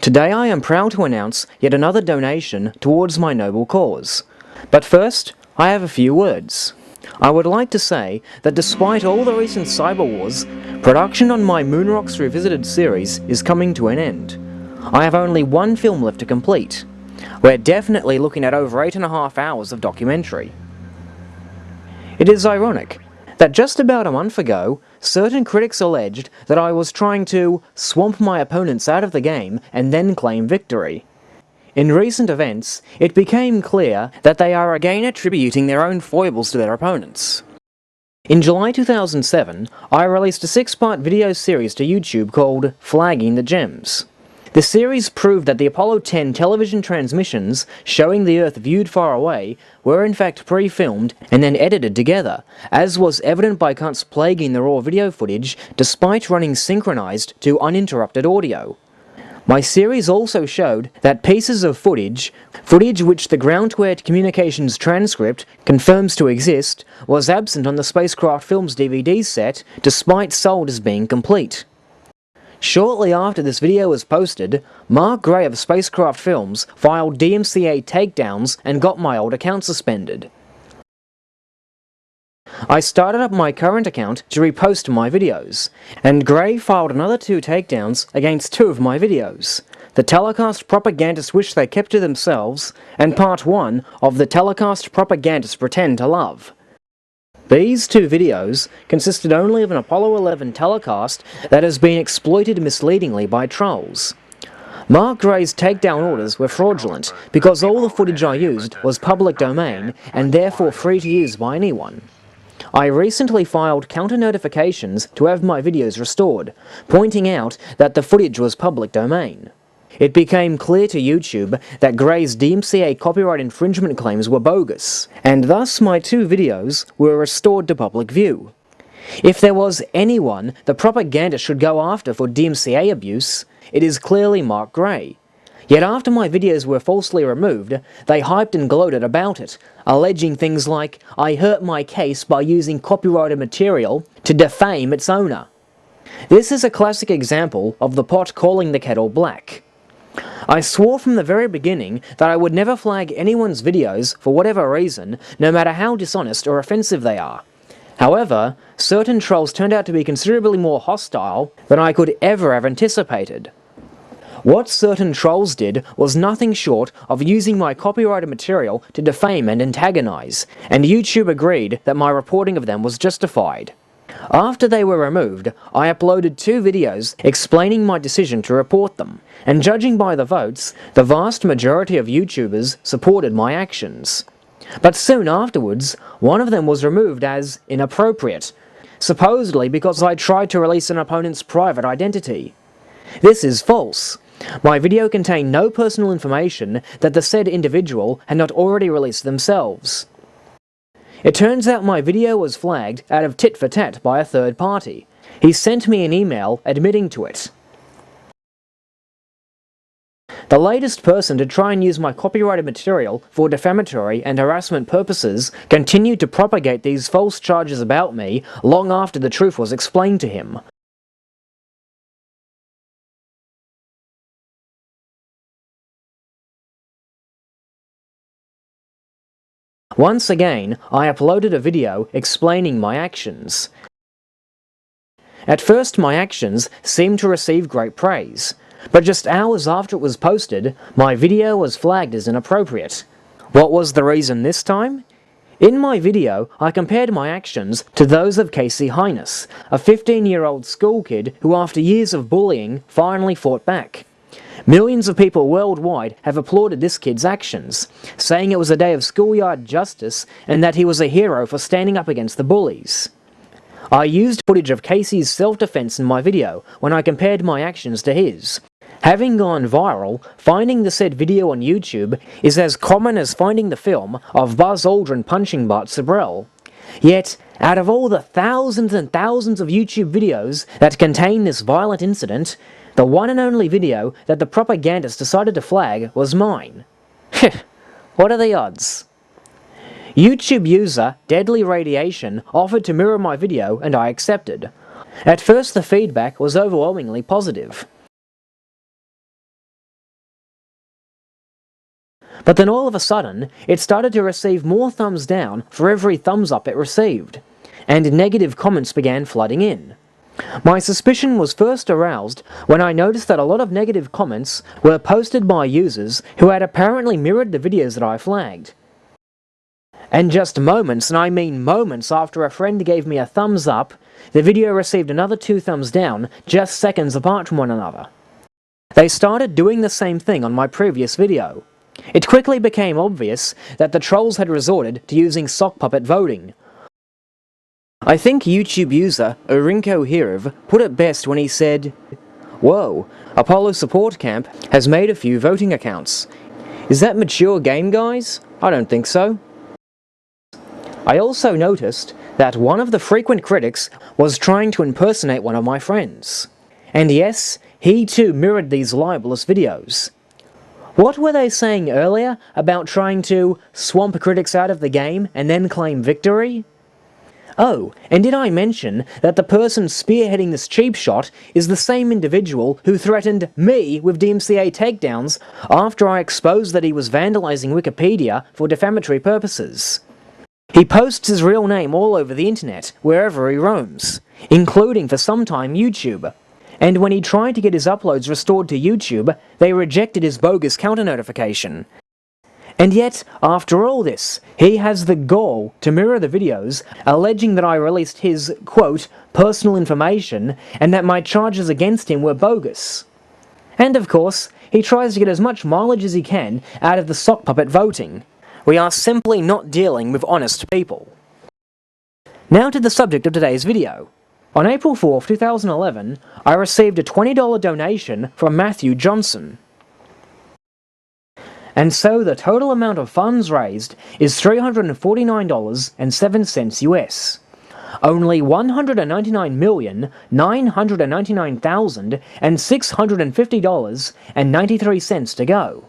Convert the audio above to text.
Today I am proud to announce yet another donation towards my noble cause. But first, I have a few words. I would like to say that despite all the recent cyber wars, production on my Moon Rocks Revisited series is coming to an end. I have only one film left to complete. We're definitely looking at over 8.5 hours of documentary. It is ironic that just about a month ago, certain critics alleged that I was trying to swamp my opponents out of the game and then claim victory. In recent events, it became clear that they are again attributing their own foibles to their opponents. In July 2007, I released a 6-part video series to YouTube called Flagging the Gems. The series proved that the Apollo 10 television transmissions showing the Earth viewed far away were in fact pre-filmed and then edited together, as was evident by cunts plaguing the raw video footage despite running synchronized to uninterrupted audio. My series also showed that pieces of footage which the ground-to-air communications transcript confirms to exist, was absent on the Spacecraft Films DVD set despite sold as being complete. Shortly after this video was posted, Mark Gray of Spacecraft Films filed DMCA takedowns and got my old account suspended. I started up my current account to repost my videos, and Gray filed another 2 takedowns against 2 of my videos. The telecast propagandists wish they kept to themselves, and part 1 of the telecast propagandists pretend to love. These 2 videos consisted only of an Apollo 11 telecast that has been exploited misleadingly by trolls. Mark Gray's takedown orders were fraudulent because all the footage I used was public domain and therefore free to use by anyone. I recently filed counter notifications to have my videos restored, pointing out that the footage was public domain. It became clear to YouTube that Gray's DMCA copyright infringement claims were bogus, and thus my 2 videos were restored to public view. If there was anyone the propaganda should go after for DMCA abuse, it is clearly Mark Gray. Yet after my videos were falsely removed, they hyped and gloated about it, alleging things like, I hurt my case by using copyrighted material to defame its owner. This is a classic example of the pot calling the kettle black. I swore from the very beginning that I would never flag anyone's videos for whatever reason, no matter how dishonest or offensive they are. However, certain trolls turned out to be considerably more hostile than I could ever have anticipated. What certain trolls did was nothing short of using my copyrighted material to defame and antagonize, and YouTube agreed that my reporting of them was justified. After they were removed, I uploaded 2 videos explaining my decision to report them, and judging by the votes, the vast majority of YouTubers supported my actions. But soon afterwards, one of them was removed as inappropriate, supposedly because I tried to release an opponent's private identity. This is false. My video contained no personal information that the said individual had not already released themselves. It turns out my video was flagged out of tit for tat by a third party. He sent me an email admitting to it. The latest person to try and use my copyrighted material for defamatory and harassment purposes continued to propagate these false charges about me long after the truth was explained to him. Once again, I uploaded a video explaining my actions. At first my actions seemed to receive great praise, but just hours after it was posted, my video was flagged as inappropriate. What was the reason this time? In my video, I compared my actions to those of Casey Heus, a 15-year-old school kid who after years of bullying finally fought back. Millions of people worldwide have applauded this kid's actions, saying it was a day of schoolyard justice and that he was a hero for standing up against the bullies. I used footage of Casey's self-defense in my video when I compared my actions to his. Having gone viral, finding the said video on YouTube is as common as finding the film of Buzz Aldrin punching Bart Sibrel. Yet, out of all the thousands and thousands of YouTube videos that contain this violent incident, the one and only video that the propagandists decided to flag was mine. What are the odds? YouTube user Deadly Radiation offered to mirror my video and I accepted. At first the feedback was overwhelmingly positive. But then all of a sudden, it started to receive more thumbs down for every thumbs up it received, and negative comments began flooding in. My suspicion was first aroused when I noticed that a lot of negative comments were posted by users who had apparently mirrored the videos that I flagged. And just moments, and I mean moments after a friend gave me a thumbs up, the video received another 2 thumbs down just seconds apart from one another. They started doing the same thing on my previous video. It quickly became obvious that the trolls had resorted to using sock puppet voting. I think YouTube user Urinko Hirv put it best when he said, "Whoa, Apollo Support Camp has made a few voting accounts. Is that mature game, guys? I don't think so." I also noticed that one of the frequent critics was trying to impersonate one of my friends. And yes, he too mirrored these libelous videos. What were they saying earlier about trying to swamp critics out of the game and then claim victory? Oh, and did I mention that the person spearheading this cheap shot is the same individual who threatened me with DMCA takedowns after I exposed that he was vandalizing Wikipedia for defamatory purposes? He posts his real name all over the internet, wherever he roams, including for some time YouTube. And when he tried to get his uploads restored to YouTube, they rejected his bogus counter notification. And yet, after all this, he has the gall to mirror the videos, alleging that I released his, quote, personal information, and that my charges against him were bogus. And of course, he tries to get as much mileage as he can out of the sock puppet voting. We are simply not dealing with honest people. Now to the subject of today's video. On April 4th, 2011, I received a $20 donation from Matthew Johnson. And so the total amount of funds raised is $349.07 US. Only $199,999,650.93 to go.